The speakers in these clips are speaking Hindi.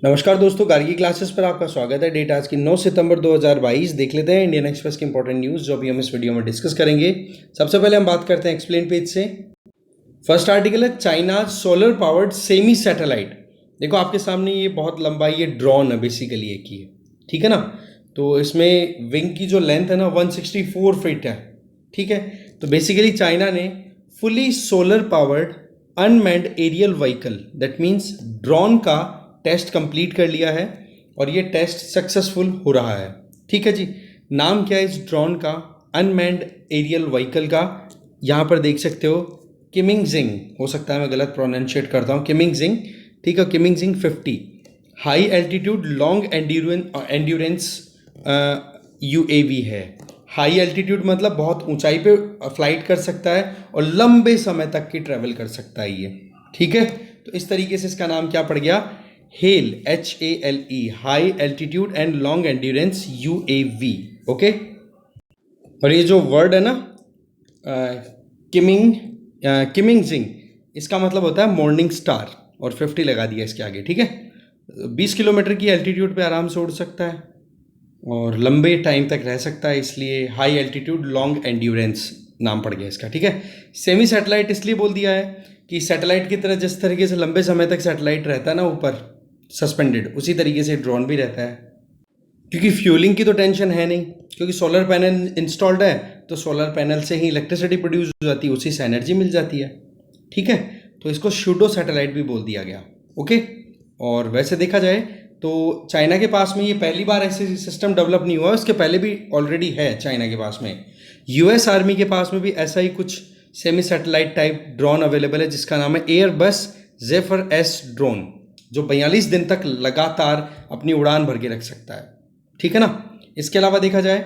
नमस्कार दोस्तों, गार्गी क्लासेस पर आपका स्वागत है। डेट आज की 9 सितंबर 2022। देख लेते हैं इंडियन एक्सप्रेस की इंपॉर्टेंट न्यूज़ जो अभी हम इस वीडियो में डिस्कस करेंगे। सबसे पहले हम बात करते हैं एक्सप्लेन पेज से। फर्स्ट आर्टिकल है China solar powered semi satellite. देखो आपके सामने ये बहुत लंबा ये ड्रोन है बेसिकली एक ही है, ठीक है ना। तो इसमें विंग की जो लेंथ है ना 164 फीट है, ठीक है। तो बेसिकली चाइना ने fully solar powered unmanned aerial vehicle that means drone का टेस्ट कंप्लीट कर लिया है और ये टेस्ट सक्सेसफुल हो रहा है, ठीक है जी। नाम क्या है इस ड्रोन का? अनमैन्ड एरियल व्हीकल का। यहाँ पर देख सकते हो किमिंगजिंग, हो सकता है मैं गलत प्रोनाउंशिएट करता हूँ, किमिंगजिंग, ठीक है। किमिंगजिंग 50 high altitude long endurance UAV है। हाई एल्टीट्यूड मतलब बहुत ऊंचाई पे फ्लाइट कर सकता है और लंबे समय तक की ट्रैवल कर सकता है ये, ठीक है। तो इस तरीके से इसका नाम क्या पड़ गया? Hello, HALE, high altitude and long endurance UAV, okay. और ये जो वर्ड है ना किमिंगजिंग, इसका मतलब होता है मॉर्निंग स्टार और 50 लगा दिया इसके आगे, ठीक है। 20 किलोमीटर की एल्टीट्यूड पे आराम से उड़ सकता है और लंबे टाइम तक रह सकता है, इसलिए हाई एल्टीट्यूड लॉन्ग एंड्योरेंस नाम पड़ गया इसका, ठीक है। सेमी सैटेलाइट इसलिए बोल दिया है कि सैटेलाइट की तरह जिस तरीके से लंबे समय तक सैटेलाइट रहता है ना ऊपर सस्पेंडेड, उसी तरीके से ड्रोन भी रहता है। क्योंकि फ्यूलिंग की तो टेंशन है नहीं, क्योंकि सोलर पैनल इंस्टॉल्ड है, तो सोलर पैनल से ही इलेक्ट्रिसिटी प्रोड्यूस हो जाती है, उसी से एनर्जी मिल जाती है, ठीक है। तो इसको शूडो सैटेलाइट भी बोल दिया गया, ओके। और वैसे देखा जाए तो चाइना के पास में ये पहली बार ऐसे सिस्टम डेवलप नहीं हुआ, उसके पहले भी ऑलरेडी है चाइना के पास में। US आर्मी के पास में भी ऐसा ही कुछ semi satellite type drone available है जिसका नाम है एयरबस जेफर S ड्रोन, जो 42 दिन तक लगातार अपनी उड़ान भर के रख सकता है, ठीक है ना। इसके अलावा देखा जाए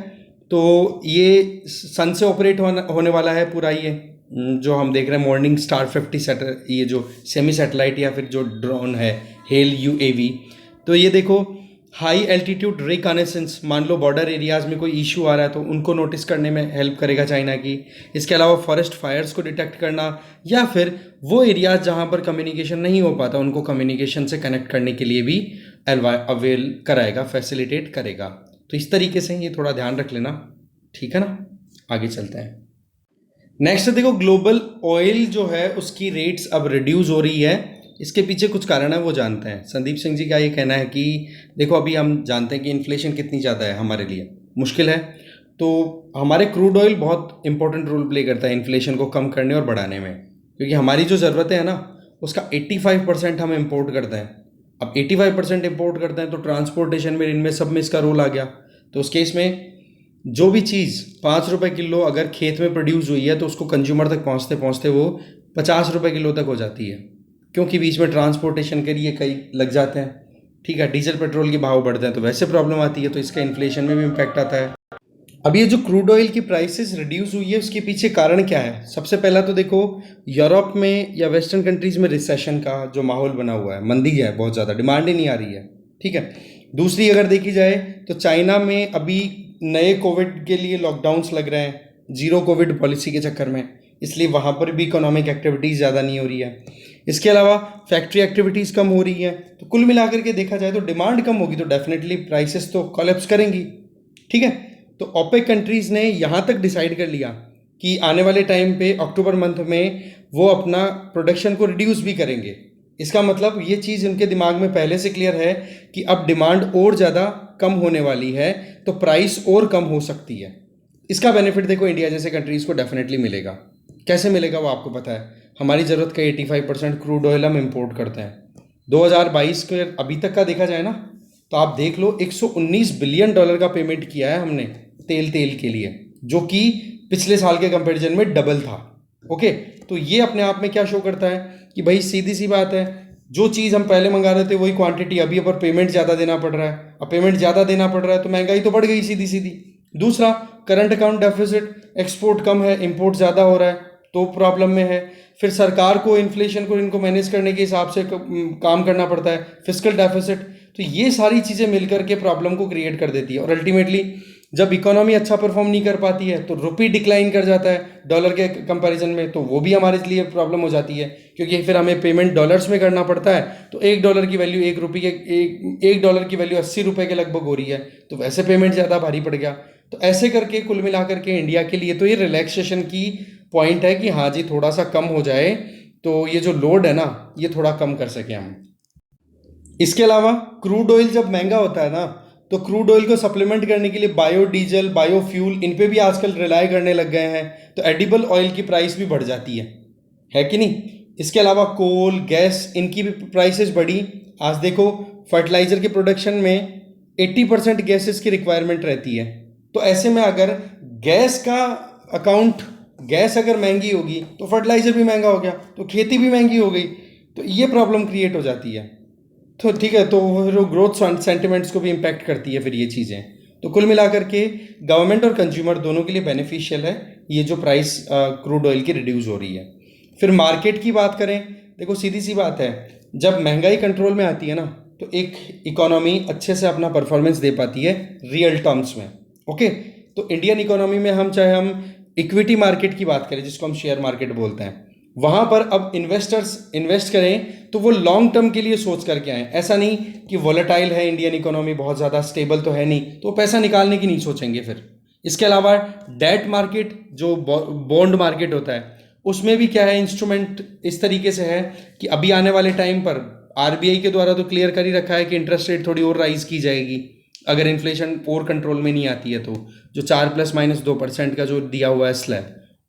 तो ये सन से ऑपरेट होने वाला है पूरा ये जो हम देख रहे हैं मॉर्निंग स्टार 50 ये जो सेमी सैटेलाइट या फिर जो ड्रोन है हेल UAV। तो ये देखो हाई एल्टीट्यूड रिकॉनेसेंस, मान लो बॉर्डर एरियाज में कोई इशू आ रहा है तो उनको नोटिस करने में हेल्प करेगा चाइना की। इसके अलावा फॉरेस्ट फायर्स को डिटेक्ट करना या फिर वो एरियाज जहाँ पर कम्युनिकेशन नहीं हो पाता उनको कम्युनिकेशन से कनेक्ट करने के लिए भी अवेल कराएगा, फैसिलिटेट करेगा। तो इस तरीके से ये थोड़ा ध्यान रख लेना, ठीक है ना। आगे चलते हैं। नेक्स्ट देखो ग्लोबल ऑयल जो है उसकी रेट्स अब रिड्यूस हो रही है। इसके पीछे कुछ कारण है, वो जानते हैं। संदीप सिंह जी का ये कहना है कि देखो अभी हम जानते हैं कि इन्फ्लेशन कितनी ज़्यादा है, हमारे लिए मुश्किल है। तो हमारे क्रूड ऑयल बहुत इंपॉर्टेंट रोल प्ले करता है इन्फ्लेशन को कम करने और बढ़ाने में, क्योंकि हमारी जो ज़रूरतें हैं ना उसका 85% हम इम्पोर्ट करते हैं। अब 85% इम्पोर्ट करते हैं तो ट्रांसपोर्टेशन में इनमें सब में इसका रोल आ गया। तो उस केस में जो भी चीज़ 5 रुपये किलो अगर खेत में प्रोड्यूस हुई है तो उसको कंज्यूमर तक पहुँचते पहुँचते वो 50 रुपये किलो तक हो जाती है, क्योंकि बीच में ट्रांसपोर्टेशन के लिए कई लग जाते हैं, ठीक है। डीजल पेट्रोल के भाव बढ़ते हैं तो वैसे प्रॉब्लम आती है, तो इसका इन्फ्लेशन में भी इम्पैक्ट आता है। अब ये जो क्रूड ऑयल की प्राइसेस रिड्यूस हुई है उसके पीछे कारण क्या है? सबसे पहला तो देखो यूरोप में या वेस्टर्न कंट्रीज़ में रिसेशन का जो माहौल बना हुआ है, मंदी है, बहुत ज़्यादा डिमांड ही नहीं आ रही है, ठीक है। दूसरी अगर देखी जाए तो चाइना में अभी नए कोविड के लिए लॉकडाउन्स लग रहे हैं, जीरो कोविड पॉलिसी के चक्कर में, इसलिए वहाँ पर भी इकोनॉमिक एक्टिविटीज़ ज़्यादा नहीं हो रही है। इसके अलावा फैक्ट्री एक्टिविटीज़ कम हो रही हैं। तो कुल मिलाकर के देखा जाए तो डिमांड कम होगी तो डेफिनेटली प्राइसेस तो कोलैप्स करेंगी, ठीक है। तो ओपेक कंट्रीज़ ने यहाँ तक डिसाइड कर लिया कि आने वाले टाइम पे अक्टूबर मंथ में वो अपना प्रोडक्शन को रिड्यूस भी करेंगे। इसका मतलब ये चीज़ उनके दिमाग में पहले से क्लियर है कि अब डिमांड और ज़्यादा कम होने वाली है तो प्राइस और कम हो सकती है। इसका बेनिफिट देखो इंडिया जैसे कंट्रीज़ को डेफिनेटली मिलेगा। कैसे मिलेगा वो आपको पता है, हमारी ज़रूरत का 85% क्रूड ऑयल हम इंपोर्ट करते हैं। 2022 के अभी तक का देखा जाए ना तो आप देख लो $119 बिलियन का पेमेंट किया है हमने तेल के लिए, जो कि पिछले साल के कंपैरिजन में डबल था, ओके। तो ये अपने आप में क्या शो करता है कि भाई सीधी सी बात है, जो चीज़ हम पहले मंगा रहे थे वही क्वांटिटी अभी पर पेमेंट ज़्यादा देना पड़ रहा है। अब पेमेंट ज़्यादा देना पड़ रहा है तो महंगाई तो बढ़ गई सीधी सीधी। दूसरा करंट अकाउंट डेफिसिट, एक्सपोर्ट कम है, इंपोर्ट ज़्यादा हो रहा है तो प्रॉब्लम में है। फिर सरकार को इन्फ्लेशन को इनको मैनेज करने के हिसाब से काम करना पड़ता है, फिस्कल डेफिसिट। तो ये सारी चीज़ें मिलकर के प्रॉब्लम को क्रिएट कर देती है और अल्टीमेटली जब इकोनॉमी अच्छा परफॉर्म नहीं कर पाती है तो रुपी डिक्लाइन कर जाता है डॉलर के कंपैरिजन में, तो वो भी हमारे लिए प्रॉब्लम हो जाती है, क्योंकि फिर हमें पेमेंट डॉलर्स में करना पड़ता है। तो $1 की वैल्यू एक डॉलर की वैल्यू $80 के लगभग हो रही है, तो वैसे पेमेंट ज़्यादा भारी पड़ गया। तो ऐसे करके कुल मिला करके इंडिया के लिए तो ये रिलैक्सेशन की पॉइंट है कि हाँ जी थोड़ा सा कम हो जाए, तो ये जो लोड है ना ये थोड़ा कम कर सकें हम। इसके अलावा क्रूड ऑयल जब महंगा होता है ना, तो क्रूड ऑयल को सप्लीमेंट करने के लिए बायोडीजल, बायोफ्यूल, इन पे भी आजकल रिलाई करने लग गए हैं, तो एडिबल ऑयल की प्राइस भी बढ़ जाती है कि नहीं। इसके अलावा कोल, गैस, इनकी भी प्राइसेस बढ़ी। आज देखो फर्टिलाइजर के प्रोडक्शन में 80% गैसेस की रिक्वायरमेंट रहती है, तो ऐसे में अगर गैस का अकाउंट, गैस अगर महंगी होगी तो फर्टिलाइजर भी महंगा हो गया, तो खेती भी महंगी हो गई, तो ये प्रॉब्लम क्रिएट हो जाती है। तो ठीक है, तो फिर वो ग्रोथ सेंटिमेंट्स को भी इम्पैक्ट करती है फिर ये चीज़ें। तो कुल मिलाकर के गवर्नमेंट और कंज्यूमर दोनों के लिए बेनिफिशियल है ये जो प्राइस क्रूड ऑयल की रिड्यूस हो रही है। फिर मार्केट की बात करें, देखो सीधी सी बात है, जब महंगाई कंट्रोल में आती है ना तो एक इकोनॉमी अच्छे से अपना परफॉर्मेंस दे पाती है रियल टर्म्स में। ओके, तो इंडियन इकोनॉमी में हम चाहे हम इक्विटी मार्केट की बात करें जिसको हम शेयर मार्केट बोलते हैं, वहाँ पर अब इन्वेस्टर्स इन्वेस्ट करें तो वो लॉन्ग टर्म के लिए सोच करके आएँ। ऐसा नहीं कि वॉलेटाइल है इंडियन इकोनॉमी, बहुत ज़्यादा स्टेबल तो है नहीं, तो वो पैसा निकालने की नहीं सोचेंगे फिर। इसके अलावा डेट मार्केट जो बॉन्ड मार्केट होता है उसमें भी क्या है, इंस्ट्रूमेंट इस तरीके से है कि अभी आने वाले टाइम पर आरबीआई के द्वारा तो क्लियर कर ही रखा है कि इंटरेस्ट रेट थोड़ी और राइज की जाएगी अगर इन्फ्लेशन और कंट्रोल में नहीं आती है, तो जो 4+-2% का जो दिया हुआ है स्लैब,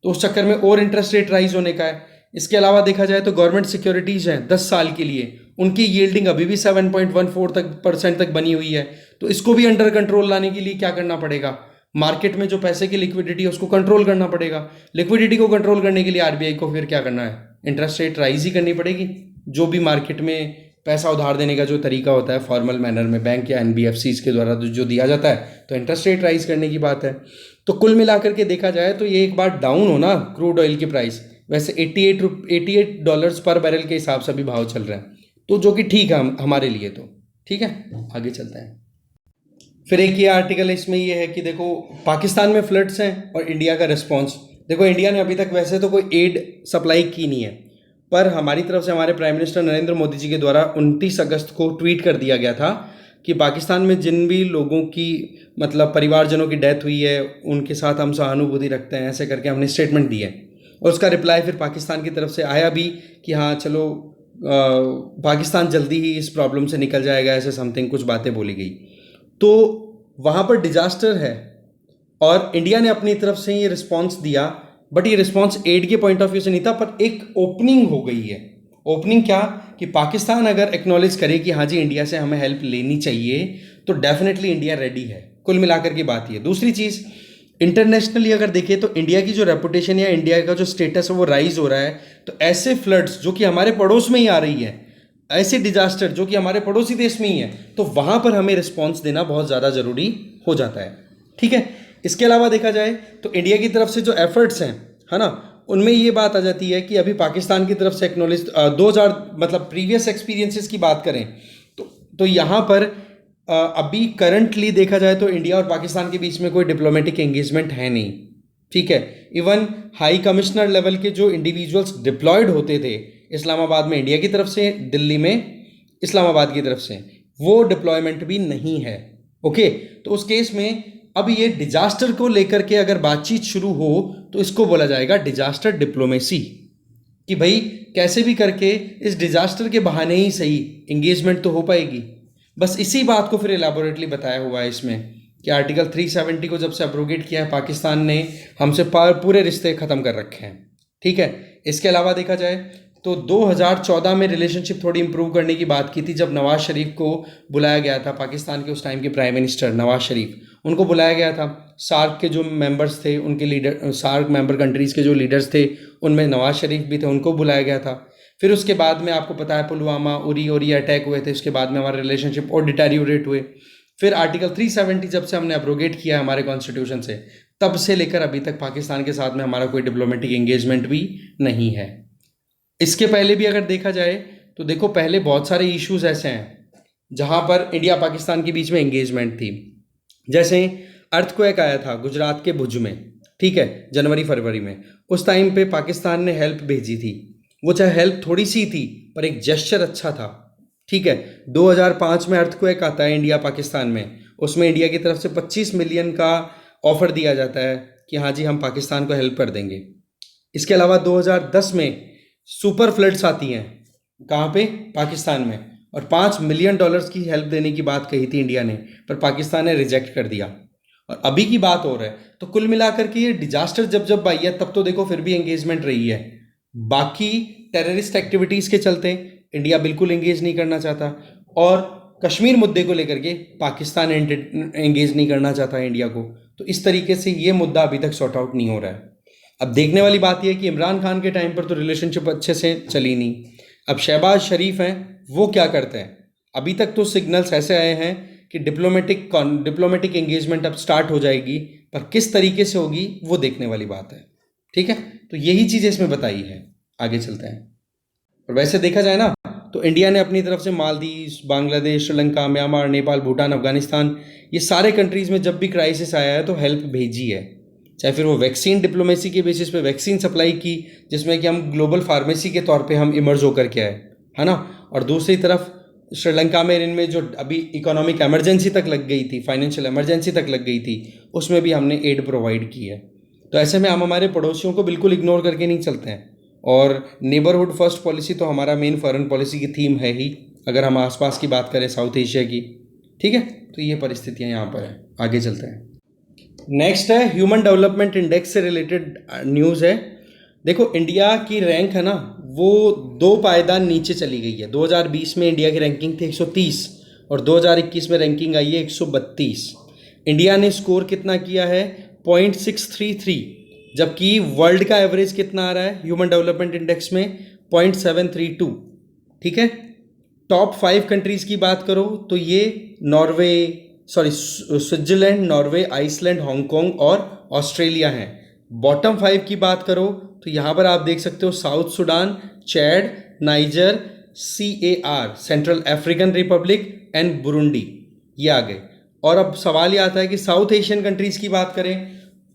तो उस चक्कर में और इंटरेस्ट रेट राइज होने का है। इसके अलावा देखा जाए तो गवर्नमेंट सिक्योरिटीज़ हैं 10 साल के लिए, उनकी यील्डिंग अभी भी 7.14% तक बनी हुई है, तो इसको भी अंडर कंट्रोल लाने के लिए क्या करना पड़ेगा, मार्केट में जो पैसे की लिक्विडिटी है उसको कंट्रोल करना पड़ेगा। लिक्विडिटी को कंट्रोल करने के लिए आरबीआई को फिर क्या करना है, इंटरेस्ट रेट राइज ही करनी पड़ेगी। जो भी मार्केट में पैसा उधार देने का जो तरीका होता है फॉर्मल मैनर में बैंक या एनबीएफसीज के द्वारा जो दिया जाता है, तो इंटरेस्ट रेट राइज करने की बात है। तो कुल मिलाकर के देखा जाए तो ये एक बार डाउन हो ना क्रूड ऑयल की प्राइस, वैसे $88 पर बैरल के हिसाब से भी भाव चल रहा है, तो जो कि ठीक है हमारे लिए, तो ठीक है आगे चलते हैं। फिर एक ये आर्टिकल इसमें ये है कि देखो पाकिस्तान में फ्लड्स हैं और इंडिया का रिस्पॉन्स। देखो इंडिया ने अभी तक वैसे तो कोई एड सप्लाई की नहीं है, पर हमारी तरफ से हमारे प्राइम मिनिस्टर नरेंद्र मोदी जी के द्वारा 29 अगस्त को ट्वीट कर दिया गया था कि पाकिस्तान में जिन भी लोगों की मतलब परिवारजनों की डेथ हुई है उनके साथ हम सहानुभूति रखते हैं, ऐसे करके हमने स्टेटमेंट दी है। और उसका रिप्लाई फिर पाकिस्तान की तरफ से आया भी कि हाँ चलो पाकिस्तान जल्दी ही इस प्रॉब्लम से निकल जाएगा, ऐसे समथिंग कुछ बातें बोली गई। तो वहाँ पर डिजास्टर है और इंडिया ने अपनी तरफ से ये रिस्पॉन्स दिया, बट ये रिस्पॉन्स एड के पॉइंट ऑफ व्यू से नहीं था, पर एक ओपनिंग हो गई है। ओपनिंग क्या कि पाकिस्तान अगर एक्नॉलेज करे कि हाँ जी इंडिया से हमें हेल्प लेनी चाहिए, तो डेफिनेटली इंडिया रेडी है। कुल मिलाकर की बात ये। दूसरी चीज़, इंटरनेशनली अगर देखें तो इंडिया की जो रेपुटेशन या इंडिया का जो स्टेटस है वो राइज हो रहा है। तो ऐसे फ्लड्स जो कि हमारे पड़ोस में ही आ रही है, ऐसे डिजास्टर जो कि हमारे पड़ोसी देश में ही है, तो वहाँ पर हमें रिस्पॉन्स देना बहुत ज़्यादा ज़रूरी हो जाता है। ठीक है, इसके अलावा देखा जाए तो इंडिया की तरफ से जो एफर्ट्स हैं, है ना, उनमें ये बात आ जाती है कि अभी पाकिस्तान की तरफ से एक्नॉलेज 2000 मतलब प्रीवियस एक्सपीरियंसेस की बात करें तो यहाँ पर अभी करंटली देखा जाए तो इंडिया और पाकिस्तान के बीच में कोई डिप्लोमेटिक एंगेजमेंट है नहीं। ठीक है, इवन हाई कमिश्नर लेवल के जो इंडिविजुअल्स डिप्लॉयड होते थे इस्लामाबाद में इंडिया की तरफ से, दिल्ली में इस्लामाबाद की तरफ से, वो डिप्लॉयमेंट भी नहीं है। ओके, तो उस केस में अब ये डिजास्टर को लेकर के अगर बातचीत शुरू हो तो इसको बोला जाएगा डिजास्टर डिप्लोमेसी, कि भाई कैसे भी करके इस डिजास्टर के बहाने ही सही एंगेजमेंट तो हो पाएगी। बस इसी बात को फिर एलाबोरेटली बताया हुआ है इसमें कि आर्टिकल 370 को जब से अब्रोगेट किया है पाकिस्तान ने, हमसे पूरे रिश्ते ख़त्म कर रखे हैं। ठीक है, इसके अलावा देखा जाए तो 2014 में रिलेशनशिप थोड़ी इंप्रूव करने की बात की थी, जब नवाज शरीफ को बुलाया गया था, पाकिस्तान के उस टाइम के प्राइम मिनिस्टर नवाज शरीफ, उनको बुलाया गया था। सार्क के जो मेंबर्स थे उनके लीडर, सार्क मेंबर कंट्रीज़ के जो लीडर्स थे उनमें नवाज शरीफ भी थे, उनको बुलाया गया था। फिर उसके बाद में आपको पता है पुलवामा उरी अटैक हुए थे, उसके बाद में हमारे रिलेशनशिप और डिटेरियोरेट हुए। फिर आर्टिकल 370 जब से हमने अब्रोगेट किया हमारे कॉन्स्टिट्यूशन से, तब से लेकर अभी तक पाकिस्तान के साथ में हमारा कोई डिप्लोमेटिक एंगेजमेंट भी नहीं है। इसके पहले भी अगर देखा जाए तो देखो पहले बहुत सारे इश्यूज ऐसे हैं जहां पर इंडिया पाकिस्तान के बीच में एंगेजमेंट थी। जैसे अर्थक्वेक आया था गुजरात के भुज में, ठीक है, जनवरी फरवरी में। उस टाइम पे पाकिस्तान ने हेल्प भेजी थी। वो चाहे हेल्प थोड़ी सी थी पर एक जेस्चर अच्छा था, ठीक है। 2005 में अर्थक्वेक आता है इंडिया पाकिस्तान में, उसमें इंडिया की तरफ से 25 मिलियन का ऑफर दिया जाता है कि हाँ जी हम पाकिस्तान को हेल्प कर देंगे। इसके अलावा 2010 में सुपर फ्लड्स आती हैं, कहाँ पे? पाकिस्तान में, और $5 मिलियन की हेल्प देने की बात कही थी इंडिया ने, पर पाकिस्तान ने रिजेक्ट कर दिया। और अभी की बात हो रहा है, तो कुल मिलाकर के ये डिजास्टर जब जब आई है तब तो देखो फिर भी एंगेजमेंट रही है। बाकी टेररिस्ट एक्टिविटीज़ के चलते इंडिया बिल्कुल एंगेज नहीं करना चाहता, और कश्मीर मुद्दे को लेकर के पाकिस्तान एंगेज नहीं करना चाहता है इंडिया को। तो इस तरीके से ये मुद्दा अभी तक सॉर्ट आउट नहीं हो रहा है। अब देखने वाली बात यह है कि इमरान खान के टाइम पर तो रिलेशनशिप अच्छे से चली नहीं। अब शहबाज शरीफ हैं, वो क्या करते हैं? अभी तक तो सिग्नल्स ऐसे आए हैं कि डिप्लोमेटिक एंगेजमेंट अब स्टार्ट हो जाएगी, पर किस तरीके से होगी वो देखने वाली बात है, ठीक है। तो यही चीज़ इसमें बताई है। आगे चलते हैं। और वैसे देखा जाए ना तो इंडिया ने अपनी तरफ से मालदीव, बांग्लादेश, श्रीलंका, म्यांमार, नेपाल, भूटान, अफगानिस्तान, ये सारे कंट्रीज़ में जब भी क्राइसिस आया है तो हेल्प भेजी है। चाहे फिर वो वैक्सीन डिप्लोमेसी के बेसिस पे वैक्सीन सप्लाई की, जिसमें कि हम ग्लोबल फार्मेसी के तौर पे हम इमर्ज होकर के आए, है ना। और दूसरी तरफ श्रीलंका में इनमें जो अभी इकोनॉमिक इमरजेंसी तक लग गई थी, फाइनेंशियल इमरजेंसी तक लग गई थी, उसमें भी हमने एड प्रोवाइड की है। तो ऐसे में हम हमारे पड़ोसियों को बिल्कुल इग्नोर करके नहीं चलते हैं। और नेबरहुड फर्स्ट पॉलिसी तो हमारा मेन फॉरेन पॉलिसी की थीम है ही, अगर हम आसपास की बात करें साउथ एशिया की, ठीक है। तो ये परिस्थितियाँ यहाँ पर है। आगे चलते हैं। नेक्स्ट है ह्यूमन डेवलपमेंट इंडेक्स से रिलेटेड न्यूज़ है। देखो इंडिया की रैंक है ना, वो 2 पायदान नीचे चली गई है। 2020 में इंडिया की रैंकिंग थी 130 और 2021 में रैंकिंग आई है 132। इंडिया ने स्कोर कितना किया है? 0.633, जबकि वर्ल्ड का एवरेज कितना आ रहा है ह्यूमन डेवलपमेंट इंडेक्स में? 0.732, ठीक है। टॉप 5 कंट्रीज़ की बात करो तो ये स्विट्जरलैंड, नॉर्वे, आइसलैंड, हांगकांग और ऑस्ट्रेलिया हैं। बॉटम 5 की बात करो तो यहाँ पर आप देख सकते हो south Sudan, Chad, niger, CAR central African Republic and Burundi, ये आ गए। और अब सवाल ये आता है कि साउथ एशियन कंट्रीज़ की बात करें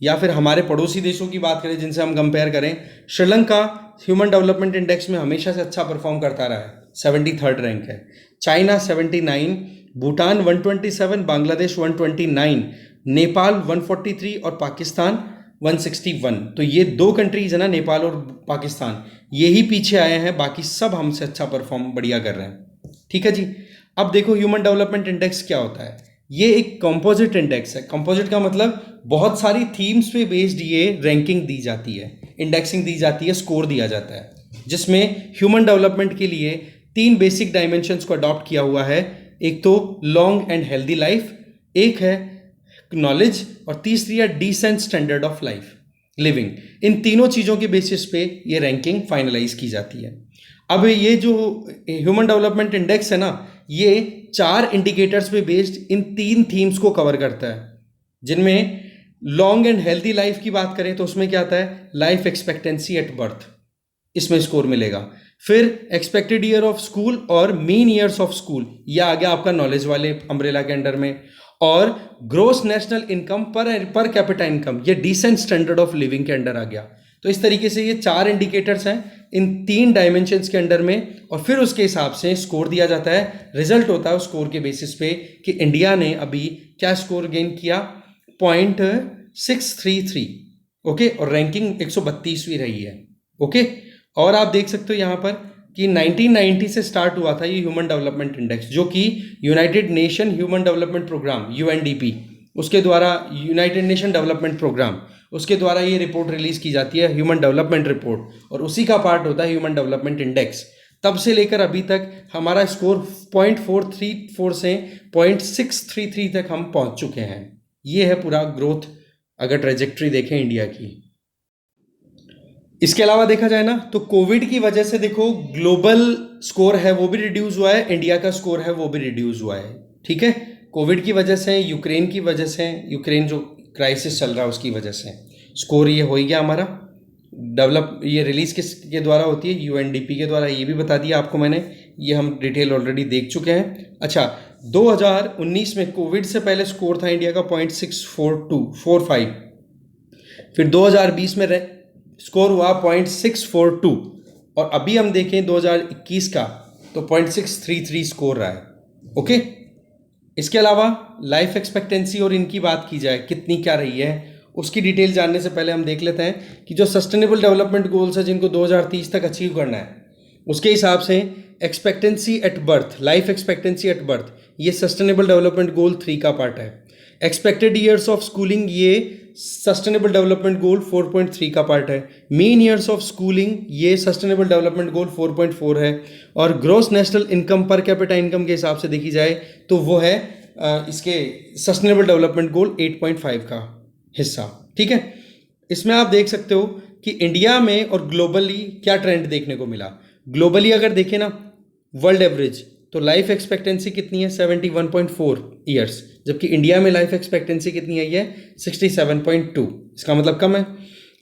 या फिर हमारे पड़ोसी देशों की बात करें जिनसे हम कंपेयर करें। श्रीलंका ह्यूमन डेवलपमेंट इंडेक्स में हमेशा से अच्छा परफॉर्म करता रहा है, 73rd रैंक है। चाइना 79, भूटान 127, बांग्लादेश 129, नेपाल 143 और पाकिस्तान 161। तो ये 2 कंट्रीज है ना, नेपाल और पाकिस्तान, यही पीछे आए हैं, बाकी सब हमसे अच्छा परफॉर्म बढ़िया कर रहे हैं, ठीक है जी। अब देखो ह्यूमन डेवलपमेंट इंडेक्स क्या होता है। ये एक कंपोजिट इंडेक्स है। कंपोजिट का मतलब बहुत सारी थीम्स पे बेस्ड ये रैंकिंग दी जाती है, इंडेक्सिंग दी जाती है, स्कोर दिया जाता है, जिसमें ह्यूमन डेवलपमेंट के लिए 3 बेसिक डायमेंशंस को अडॉप्ट किया हुआ है। एक तो लॉन्ग एंड हेल्दी लाइफ, एक है नॉलेज, और तीसरी है decent standard of life living. इन तीनों चीज़ों के बेसिस पे ये रैंकिंग फाइनलाइज की जाती है। अब ये जो ह्यूमन डेवलपमेंट इंडेक्स है ना, ये 4 इंडिकेटर्स पे बेस्ड इन 3 थीम्स को कवर करता है, जिनमें लॉन्ग एंड हेल्दी लाइफ की बात करें तो उसमें क्या आता है? लाइफ एक्सपेक्टेंसी एट बर्थ, इसमें स्कोर मिलेगा। फिर एक्सपेक्टेड ईयर ऑफ स्कूल और मीन ईयर्स ऑफ स्कूल, यह आ गया आपका नॉलेज वाले अम्ब्रेला के अंडर में। और gross national income per capita income, ये डिसेंट स्टैंडर्ड ऑफ लिविंग के अंडर आ गया। तो इस तरीके से ये 4 इंडिकेटर्स हैं इन 3 डायमेंशंस के अंडर में, और फिर उसके हिसाब से स्कोर दिया जाता है। रिजल्ट होता है उस स्कोर के बेसिस पे कि इंडिया ने अभी क्या स्कोर गेन किया? 0.633, ओके, और रैंकिंग 132वीं रही है, ओके। और आप देख सकते हो यहाँ पर कि 1990 से स्टार्ट हुआ था ये ह्यूमन डेवलपमेंट इंडेक्स, जो कि United Nation human development programme UNDP, उसके द्वारा, यूनाइटेड नेशन डेवलपमेंट प्रोग्राम, उसके द्वारा ये रिपोर्ट रिलीज की जाती है, ह्यूमन डेवलपमेंट रिपोर्ट, और उसी का पार्ट होता है ह्यूमन डेवलपमेंट इंडेक्स। तब से लेकर अभी तक हमारा स्कोर 0.434 से 0.633 तक हम पहुंच चुके हैं। ये है पूरा ग्रोथ अगर ट्रेजेक्ट्री देखें इंडिया की। इसके अलावा देखा जाए ना तो कोविड की वजह से देखो ग्लोबल स्कोर है वो भी रिड्यूस हुआ है, इंडिया का स्कोर है वो भी रिड्यूस हुआ है, ठीक है। कोविड की वजह से, यूक्रेन की वजह से, यूक्रेन जो क्राइसिस चल रहा है उसकी वजह से स्कोर ये हो गया हमारा डेवलप। ये रिलीज किसके द्वारा होती है? UNDP के द्वारा। ये भी बता दिया आपको मैंने, ये हम डिटेल ऑलरेडी देख चुके हैं। अच्छा, 2019 में कोविड से पहले स्कोर था इंडिया का 0.64245, फिर 2020 में स्कोर हुआ 0.642, और अभी हम देखें 2021 का तो 0.633 स्कोर रहा है। ओके, इसके अलावा लाइफ एक्सपेक्टेंसी और इनकी बात की जाए कितनी क्या रही है, उसकी डिटेल जानने से पहले हम देख लेते हैं कि जो सस्टेनेबल डेवलपमेंट गोल्स है जिनको 2030 तक अचीव करना है, उसके हिसाब से expectancy at birth, life expectancy at birth, ये सस्टेनेबल डेवलपमेंट गोल 3 का पार्ट है। एक्सपेक्टेड ईयर्स ऑफ स्कूलिंग, ये सस्टेनेबल डेवलपमेंट गोल 4.3 का पार्ट है। मीन ईयर्स ऑफ स्कूलिंग, ये सस्टेनेबल डेवलपमेंट गोल 4.4 है। और gross national income per capita income के हिसाब से देखी जाए तो वो है इसके सस्टेनेबल डेवलपमेंट गोल 8.5 का हिस्सा। ठीक है, इसमें आप देख सकते हो कि इंडिया में और ग्लोबली क्या ट्रेंड देखने को मिला। ग्लोबली अगर देखें ना, वर्ल्ड एवरेज, तो लाइफ एक्सपेक्टेंसी कितनी है 71.4 ईयर्स, जबकि इंडिया में लाइफ एक्सपेक्टेंसी कितनी आई है 67.2, इसका मतलब कम है।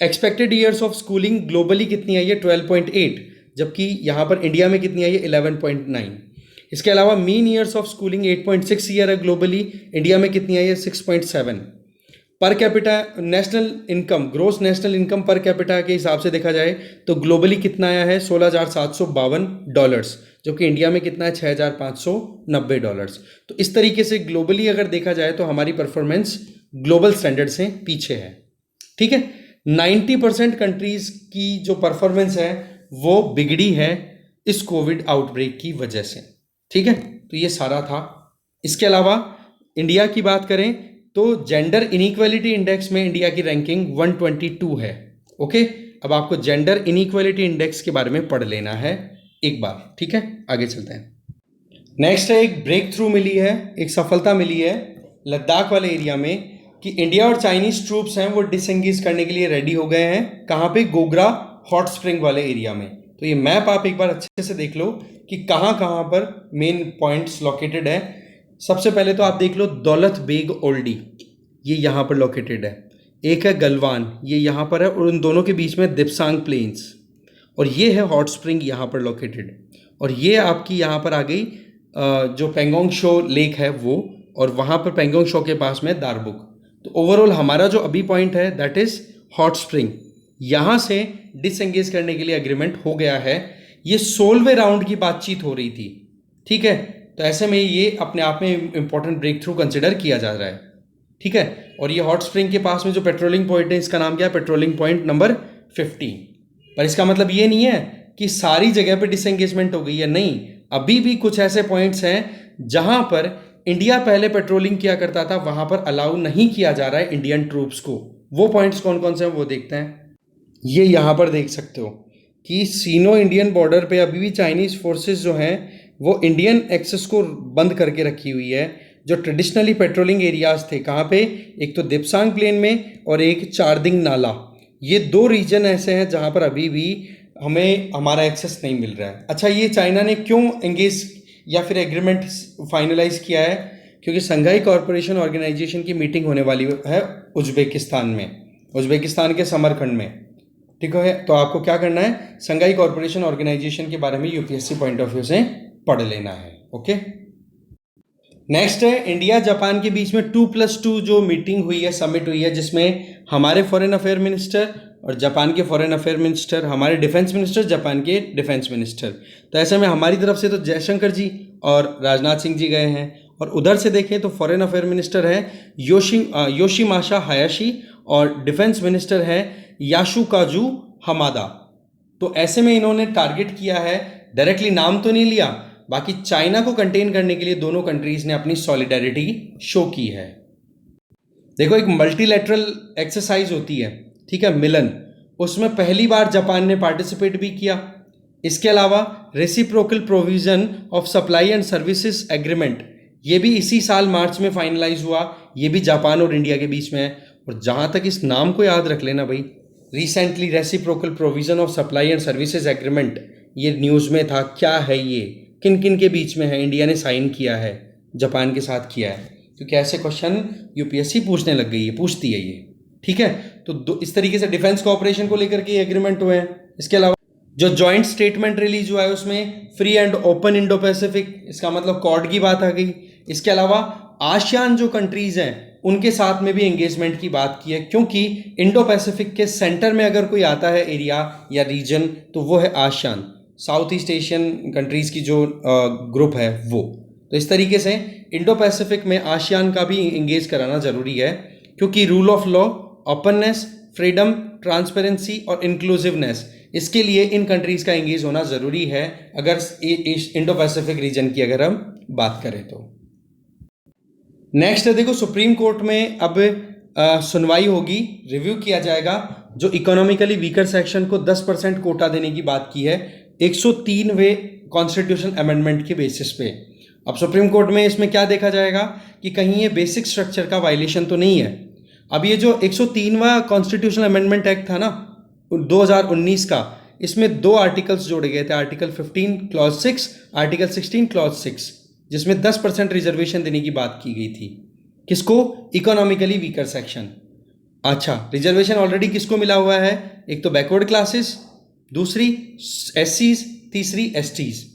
Expected years of schooling globally कितनी आई है 12.8, जबकि यहाँ पर इंडिया में कितनी आई है 11.9। इसके अलावा mean years of schooling 8.6 year है ग्लोबली, इंडिया में कितनी आई है 6.7। Per capita national income, gross national income per capita के हिसाब से देखा जाए तो ग्लोबली कितना आया है $16,752, जबकि इंडिया में कितना है $6,590। तो इस तरीके से ग्लोबली अगर देखा जाए तो हमारी परफॉर्मेंस ग्लोबल स्टैंडर्ड से पीछे है। ठीक है, 90% कंट्रीज की जो परफॉर्मेंस है वो बिगड़ी है इस कोविड आउटब्रेक की वजह से। ठीक है, तो ये सारा था। इसके अलावा इंडिया की बात करें तो जेंडर इनइक्वालिटी इंडेक्स में इंडिया की रैंकिंग 122 है। ओके, अब आपको जेंडर इनइक्वालिटी इंडेक्स के बारे में पढ़ लेना है एक बार। ठीक है, आगे चलते हैं। नेक्स्ट है, एक ब्रेक थ्रू मिली है, एक सफलता मिली है लद्दाख वाले एरिया में कि इंडिया और चाइनीज ट्रूप्स हैं वो डिसएंगेज करने के लिए रेडी हो गए हैं। कहाँ पे? गोगरा हॉट स्प्रिंग वाले एरिया में। तो ये मैप आप एक बार अच्छे से देख लो कि कहाँ कहाँ पर मेन पॉइंट्स लोकेटेड है। सबसे पहले तो आप देख लो दौलत बेग ओल्डी, ये यहाँ पर लोकेटेड है। एक है गलवान, ये यहाँ पर है, और उन दोनों के बीच में दिप्सांग प्लेन्स, और ये है हॉट स्प्रिंग यहाँ पर लोकेटेड। और ये आपकी यहाँ पर आ गई जो पेंगोंग शो लेक है वो, और वहाँ पर पेंगोंग शो के पास में दारबुक। तो ओवरऑल हमारा जो अभी पॉइंट है दैट इज़ हॉट स्प्रिंग, यहाँ से डिसएंगेज करने के लिए एग्रीमेंट हो गया है। ये 16वें राउंड की बातचीत हो रही थी। ठीक है, तो ऐसे में ये अपने आप में इंपॉर्टेंट ब्रेक थ्रू कंसिडर किया जा रहा है। ठीक है, और ये हॉट स्प्रिंग के पास में जो पेट्रोलिंग पॉइंट है इसका नाम क्या है? Patrolling point number 15। पर इसका मतलब ये नहीं है कि सारी जगह पे डिसएंगेजमेंट हो गई है, नहीं, अभी भी कुछ ऐसे पॉइंट्स हैं जहां पर इंडिया पहले पेट्रोलिंग किया करता था, वहां पर अलाउ नहीं किया जा रहा है इंडियन ट्रूप्स को। वो पॉइंट्स कौन कौन से हैं वो देखते हैं। ये यहाँ पर देख सकते हो कि सीनो इंडियन बॉर्डर पे अभी भी चाइनीज फोर्सेस जो हैं वो इंडियन एक्सेस को बंद करके रखी हुई है। जो ट्रेडिशनली पेट्रोलिंग एरियाज थे, कहाँ पे? एक तो दिप्सांग प्लेन में और एक चारदिंग नाला। ये 2 रीजन ऐसे हैं जहाँ पर अभी भी हमें हमारा एक्सेस नहीं मिल रहा है। अच्छा, ये चाइना ने क्यों एंगेज या फिर एग्रीमेंट फाइनलाइज किया है? क्योंकि संघाई कॉरपोरेशन ऑर्गेनाइजेशन की मीटिंग होने वाली है उज्बेकिस्तान में, उज्बेकिस्तान के समरखंड में। ठीक है, तो आपको क्या करना है? संघाई कॉरपोरेशन ऑर्गेनाइजेशन के बारे में यूपीएससी पॉइंट ऑफ व्यू से पढ़ लेना है। ओके, नेक्स्ट है इंडिया जापान के बीच में 2+2 जो मीटिंग हुई है, समिट हुई है, जिसमें हमारे फॉरेन अफेयर मिनिस्टर और जापान के फॉरेन अफेयर मिनिस्टर, हमारे डिफेंस मिनिस्टर, जापान के डिफेंस मिनिस्टर। तो ऐसे में हमारी तरफ से तो जयशंकर जी और राजनाथ सिंह जी गए हैं, और उधर से देखें तो फॉरेन अफेयर मिनिस्टर है योशिमासा हायाशी और डिफेंस मिनिस्टर है यासुकाजू हमादा। तो ऐसे में इन्होंने टारगेट किया है, डायरेक्टली नाम तो नहीं लिया, बाकी चाइना को कंटेन करने के लिए दोनों कंट्रीज ने अपनी सॉलिडेरिटी शो की है। देखो, एक मल्टीलैटरल एक्सरसाइज होती है, ठीक है, मिलन, उसमें पहली बार जापान ने पार्टिसिपेट भी किया। इसके अलावा reciprocal provision of supply and services agreement, ये भी इसी साल मार्च में फाइनलाइज हुआ, ये भी जापान और इंडिया के बीच में है। और जहाँ तक इस नाम को याद रख लेना भाई, recently reciprocal provision of supply and services agreement, ये न्यूज़ में था। क्या है ये, किन किन के बीच में है? इंडिया ने साइन किया है, जापान के साथ किया है, क्योंकि ऐसे क्वेश्चन यूपीएससी पूछने लग गई है, पूछती है ये। ठीक है, तो इस तरीके से डिफेंस कोऑपरेशन को लेकर के एग्रीमेंट हुए हैं। इसके अलावा जो जॉइंट स्टेटमेंट रिलीज हुआ है उसमें free and open Indo Pacific, इसका मतलब क्वाड की बात आ गई। इसके अलावा आसियान जो कंट्रीज हैं उनके साथ में भी एंगेजमेंट की बात की है, क्योंकि इंडो पैसिफिक के सेंटर में अगर कोई आता है एरिया या रीजन तो वो है ASEAN, south east Asian countries की जो ग्रुप है वो। तो इस तरीके से इंडो पैसिफिक में आसियान का भी इंगेज कराना ज़रूरी है, क्योंकि rule of law, openness, freedom, transparency और इंक्लूसिवनेस, इसके लिए इन कंट्रीज़ का इंगेज होना ज़रूरी है अगर इंडो पैसिफिक रीजन की अगर हम बात करें तो। नेक्स्ट है देखो, सुप्रीम कोर्ट में अब सुनवाई होगी, रिव्यू किया जाएगा जो इकोनॉमिकली वीकर सेक्शन को 10% कोटा देने की बात की है 103वें कॉन्स्टिट्यूशन अमेंडमेंट के बेसिस पे। अब सुप्रीम कोर्ट में इसमें क्या देखा जाएगा कि कहीं ये बेसिक स्ट्रक्चर का वायलेशन तो नहीं है। अब ये जो 103वां कॉन्स्टिट्यूशन अमेंडमेंट एक्ट था ना 2019 का, इसमें 2 आर्टिकल्स जोड़े गए थे, आर्टिकल 15 क्लॉज 6, आर्टिकल 16 क्लॉज 6, जिसमें 10% रिजर्वेशन देने की बात की गई थी। किसको? Economically weaker section. अच्छा, रिजर्वेशन ऑलरेडी किसको मिला हुआ है? एक तो बैकवर्ड क्लासेस, दूसरी एससीज, तीसरी एसटीज।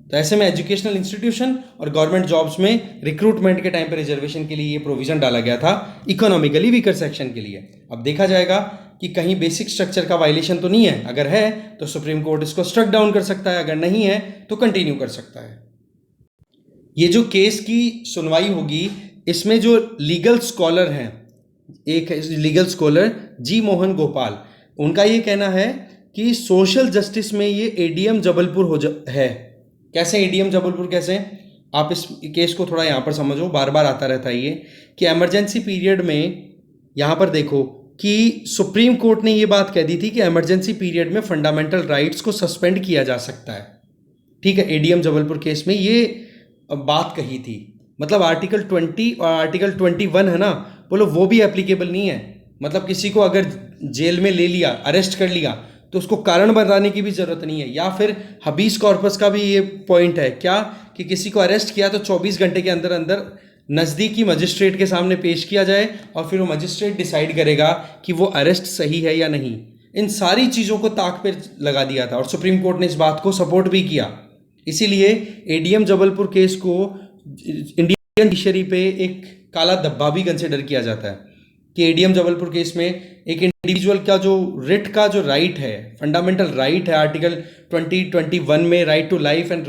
तो ऐसे में एजुकेशनल इंस्टीट्यूशन और गवर्नमेंट जॉब्स में रिक्रूटमेंट के टाइम पे रिजर्वेशन के लिए ये प्रोविजन डाला गया था इकोनॉमिकली वीकर सेक्शन के लिए। अब देखा जाएगा कि कहीं बेसिक स्ट्रक्चर का वायलेशन तो नहीं है, अगर है तो सुप्रीम कोर्ट इसको स्ट्रक डाउन कर सकता है, अगर नहीं है तो कंटिन्यू कर सकता है। ये जो केस की सुनवाई होगी इसमें जो लीगल स्कॉलर हैं, एक लीगल स्कॉलर जी मोहन गोपाल, उनका ये कहना है कि सोशल जस्टिस में ये एडीएम जबलपुर है। कैसे एडीएम जबलपुर कैसे? आप इस केस को थोड़ा यहाँ पर समझो, बार बार आता रहता है ये कि इमरजेंसी पीरियड में यहाँ पर देखो कि सुप्रीम कोर्ट ने ये बात कह दी थी कि इमरजेंसी पीरियड में फंडामेंटल राइट्स को सस्पेंड किया जा सकता है। ठीक है, एडीएम जबलपुर केस में ये बात कही थी। मतलब आर्टिकल 20 और आर्टिकल 21 है ना, बोलो वो भी एप्लीकेबल नहीं है। मतलब किसी को अगर जेल में ले लिया, अरेस्ट कर लिया, तो उसको कारण बताने की भी ज़रूरत नहीं है। या फिर हबीस कॉर्पस का भी ये पॉइंट है क्या कि किसी को अरेस्ट किया तो 24 घंटे के अंदर अंदर नज़दीकी मजिस्ट्रेट के सामने पेश किया जाए और फिर वो मजिस्ट्रेट डिसाइड करेगा कि वो अरेस्ट सही है या नहीं। इन सारी चीज़ों को ताक पर लगा दिया था और सुप्रीम कोर्ट ने इस बात को सपोर्ट भी किया। इसीलिए एडीएम जबलपुर केस को इंडियन जुडिशरी पे एक काला धब्बा भी कंसिडर किया जाता है कि एडीएम जबलपुर केस में एक इंडिविजुअल का जो रिट का जो राइट है, फंडामेंटल राइट है, आर्टिकल 2021 में right to life and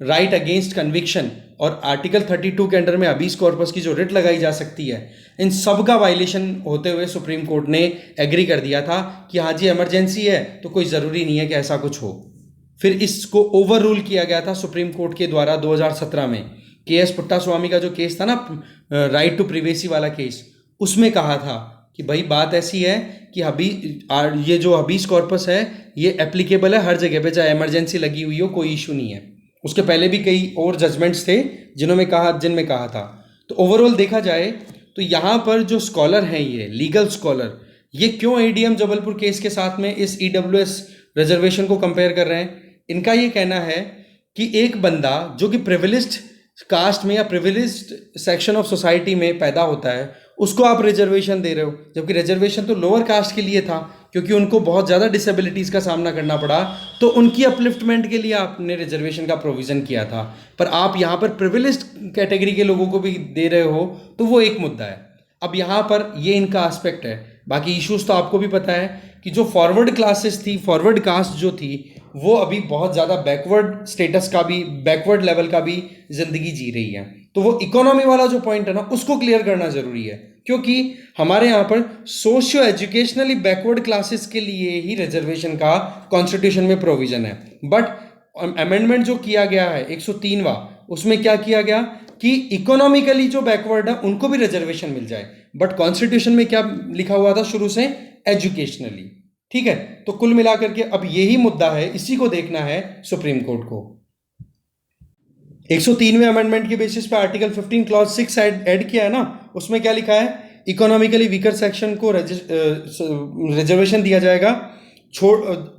right against conviction, और आर्टिकल 32 के अंडर में हबीस कॉर्पस की जो रिट लगाई जा सकती है, इन सब का वायलेशन होते हुए सुप्रीम कोर्ट ने एग्री कर दिया था कि हाँ जी इमरजेंसी है तो कोई ज़रूरी नहीं है कि ऐसा कुछ हो। फिर इसको ओवर रूल किया गया था सुप्रीम कोर्ट के द्वारा 2017 में। के.एस. पुट्टास्वामी का जो केस था ना, राइट टू प्रिवेसी वाला केस, उसमें कहा था कि भाई बात ऐसी है कि ये जो हबीस कॉर्पस है ये एप्लीकेबल है हर जगह पे, चाहे इमरजेंसी लगी हुई हो, कोई इशू नहीं है। उसके पहले भी कई और जजमेंट्स थे जिनमें कहा था। तो ओवरऑल देखा जाए तो यहाँ पर जो स्कॉलर हैं, ये लीगल स्कॉलर, ये क्यों एडीएम जबलपुर केस के साथ में इस ईडब्ल्यूएस रिजर्वेशन को कंपेयर कर रहे हैं? इनका ये कहना है कि एक बंदा जो कि प्रिविलेज्ड कास्ट में या प्रिविलेज्ड सेक्शन ऑफ सोसाइटी में पैदा होता है, उसको आप रिजर्वेशन दे रहे हो, जबकि रिजर्वेशन तो लोअर कास्ट के लिए था क्योंकि उनको बहुत ज़्यादा डिसेबिलिटीज़ का सामना करना पड़ा, तो उनकी अपलिफ्टमेंट के लिए आपने रिजर्वेशन का प्रोविज़न किया था। पर आप यहाँ पर प्रिविलेज्ड कैटेगरी के लोगों को भी दे रहे हो, तो वो एक मुद्दा है। अब यहाँ पर ये इनका एस्पेक्ट है। बाकी इश्यूज़ तो आपको भी पता है कि जो फॉरवर्ड क्लासेस थी, फॉरवर्ड कास्ट जो थी, वो अभी बहुत ज़्यादा बैकवर्ड स्टेटस का भी, बैकवर्ड लेवल का भी ज़िंदगी जी रही है। तो वो इकोनॉमी वाला जो पॉइंट है ना, उसको क्लियर करना ज़रूरी है, क्योंकि हमारे यहाँ पर सोशियो एजुकेशनली बैकवर्ड क्लासेस के लिए ही रिजर्वेशन का कॉन्स्टिट्यूशन में प्रोविज़न है। बट अमेंडमेंट जो किया गया है 103वां, उसमें क्या किया गया कि इकोनॉमिकली जो बैकवर्ड है उनको भी रिजर्वेशन मिल जाए। बट कॉन्स्टिट्यूशन में क्या लिखा हुआ था शुरू से? एजुकेशनली। ठीक है, तो कुल मिलाकर के अब यही मुद्दा है, इसी को देखना है सुप्रीम कोर्ट को। 103वें अमेंडमेंट के बेसिस पे आर्टिकल 15 क्लॉज 6 ऐड किया है ना, उसमें क्या लिखा है? इकोनॉमिकली वीकर सेक्शन को रिजर्वेशन दिया जाएगा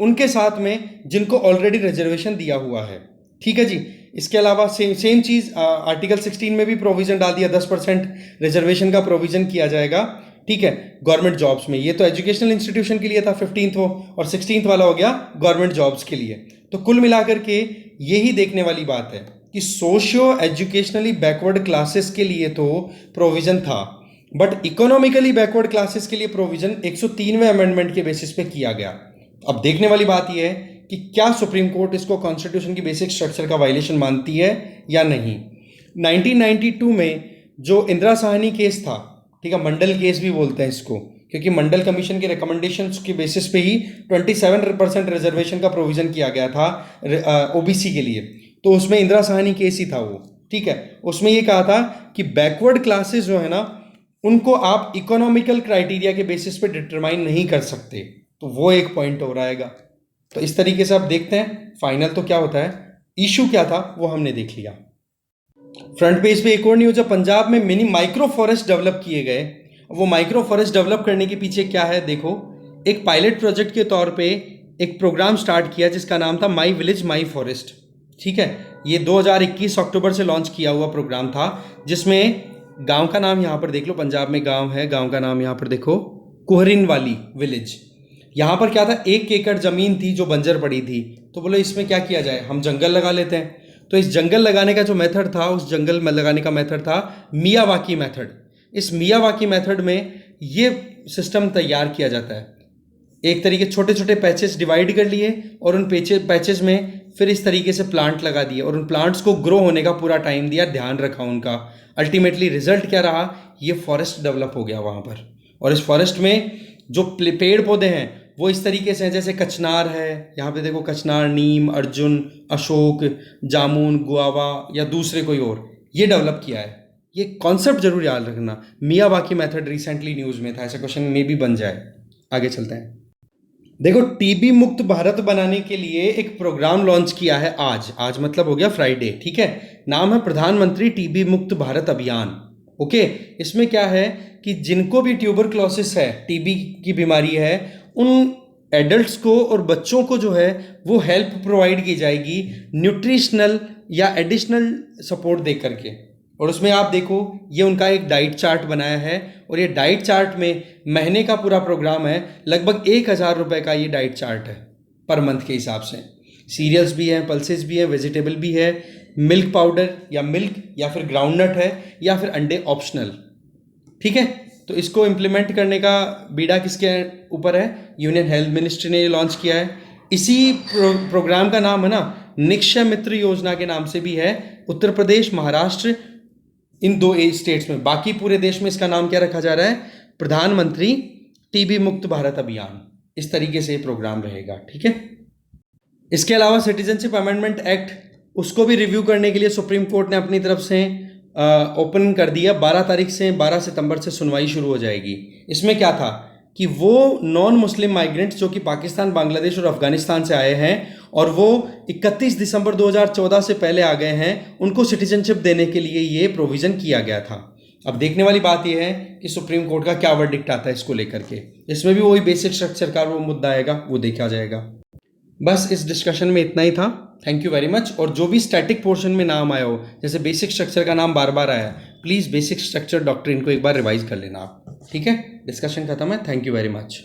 उनके साथ में जिनको ऑलरेडी रिजर्वेशन दिया हुआ है। ठीक है जी। इसके अलावा सेम चीज़ आर्टिकल 16 में भी प्रोविज़न डाल दिया, 10% रिजर्वेशन का प्रोविज़न किया जाएगा। ठीक है, गवर्नमेंट जॉब्स में। ये तो एजुकेशनल इंस्टीट्यूशन के लिए था 15th वो, और 16th वाला हो गया गवर्नमेंट जॉब्स के लिए। तो कुल मिलाकर के यही देखने वाली बात है कि सोशियो एजुकेशनली बैकवर्ड क्लासेस के लिए तो प्रोविजन था, बट इकोनॉमिकली बैकवर्ड क्लासेस के लिए प्रोविजन 103वें अमेंडमेंट के बेसिस पे किया गया। अब देखने वाली बात यह है कि क्या सुप्रीम कोर्ट इसको कॉन्स्टिट्यूशन की बेसिक स्ट्रक्चर का वायलेशन मानती है या नहीं। 1992 में जो इंदिरा साहनी केस था, ठीक है, मंडल केस भी बोलते हैं इसको, क्योंकि मंडल कमीशन के रिकमेंडेशंस के बेसिस पे ही 27% रिजर्वेशन का प्रोविजन किया गया था ओबीसी के लिए। तो उसमें इंदिरा साहनी केस ही था वो, ठीक है। उसमें ये कहा था कि बैकवर्ड क्लासेस जो है ना, उनको आप इकोनॉमिकल क्राइटेरिया के बेसिस पे डिटरमाइन नहीं कर सकते, तो वो एक पॉइंट हो रहेगा। तो इस तरीके से आप देखते हैं फाइनल तो क्या होता है। इशू क्या था वो हमने देख लिया। फ्रंट पेज पे एक और न्यूज है, पंजाब में मिनी माइक्रो फॉरेस्ट डेवलप किए गए। वो माइक्रो फॉरेस्ट डेवलप करने के पीछे क्या है देखो, एक पायलट प्रोजेक्ट के तौर पे एक प्रोग्राम स्टार्ट किया जिसका नाम था माई विलेज माई फॉरेस्ट, ठीक है। ये 2021 अक्टूबर से लॉन्च किया हुआ प्रोग्राम था, जिसमें गांव का नाम यहाँ पर देख लो, पंजाब में गांव है, गांव का नाम यहाँ पर देखो कुहरिन वाली विलेज। यहाँ पर क्या था, 1 एकड़ जमीन थी जो बंजर पड़ी थी, तो बोले इसमें क्या किया जाए, हम जंगल लगा लेते हैं। तो इस जंगल लगाने का जो मेथड था, उस जंगल में लगाने का मेथड था मियावाकी मेथड। इस मियावाकी मेथड में ये सिस्टम तैयार किया जाता है, एक तरीके छोटे छोटे पैचेस डिवाइड कर लिए और उन पैचेस में फिर इस तरीके से प्लांट लगा दिए और उन प्लांट्स को ग्रो होने का पूरा टाइम दिया, ध्यान रखा उनका। अल्टीमेटली रिजल्ट क्या रहा, ये फॉरेस्ट डेवलप हो गया वहाँ पर। और इस फॉरेस्ट में जो पेड़ पौधे हैं वो इस तरीके से हैं, जैसे कचनार है, यहाँ पे देखो कचनार, नीम, अर्जुन, अशोक, जामुन, गुआवा या दूसरे कोई और, ये डेवलप किया है। ये कॉन्सेप्ट जरूर याद रखना। मियावाकी मेथड रिसेंटली न्यूज़ में था, ऐसा क्वेश्चन में भी बन जाए। आगे चलते हैं। देखो, टीबी मुक्त भारत बनाने के लिए एक प्रोग्राम लॉन्च किया है आज मतलब हो गया फ्राइडे, ठीक है। नाम है प्रधानमंत्री टीबी मुक्त भारत अभियान। ओके, इसमें क्या है कि जिनको भी ट्यूबरक्लोसिस है, टीबी की बीमारी है, उन एडल्ट्स को और बच्चों को जो है वो हेल्प प्रोवाइड की जाएगी न्यूट्रिशनल या एडिशनल सपोर्ट दे करके। और उसमें आप देखो, ये उनका एक डाइट चार्ट बनाया है और ये डाइट चार्ट में महीने का पूरा प्रोग्राम है, लगभग 1000 रुपये का ये डाइट चार्ट है पर मंथ के हिसाब से। सीरियल्स भी हैं, पल्सेस भी हैं, वेजिटेबल भी है, मिल्क पाउडर या मिल्क या फिर ग्राउंडनट है या फिर अंडे ऑप्शनल, ठीक है। तो इसको इम्प्लीमेंट करने का बीड़ा किसके ऊपर है, यूनियन हेल्थ मिनिस्ट्री ने ये लॉन्च किया है। इसी प्रोग्राम का नाम है ना निक्षय मित्र योजना के नाम से भी है। उत्तर प्रदेश, महाराष्ट्र, इन 2 स्टेट्स में, बाकी पूरे देश में इसका नाम क्या रखा जा रहा है, प्रधानमंत्री टीबी मुक्त भारत अभियान। इस तरीके से ये प्रोग्राम रहेगा, ठीक है। इसके अलावा सिटीजनशिप अमेंडमेंट एक्ट, उसको भी रिव्यू करने के लिए सुप्रीम कोर्ट ने अपनी तरफ से ओपन कर दिया। 12 तारीख से 12 सितंबर से सुनवाई शुरू हो जाएगी। इसमें क्या था कि वो नॉन मुस्लिम माइग्रेंट्स जो कि पाकिस्तान, बांग्लादेश और अफगानिस्तान से आए हैं और वो 31 दिसंबर 2014 से पहले आ गए हैं, उनको सिटीजनशिप देने के लिए ये प्रोविज़न किया गया था। अब देखने वाली बात यह है कि सुप्रीम कोर्ट का क्या वर्डिक्ट आता है इसको लेकर के। इसमें भी वही बेसिक स्ट्रक्चर का वो मुद्दा आएगा, वो देखा जाएगा। बस इस डिस्कशन में इतना ही था। Thank you very much. और जो भी स्टैटिक पोर्शन में नाम आया हो, जैसे बेसिक स्ट्रक्चर का नाम बार बार आया, प्लीज़ बेसिक स्ट्रक्चर डॉक्ट्रिन को एक बार रिवाइज कर लेना आप, ठीक है। डिस्कशन खत्म है। Thank you very much.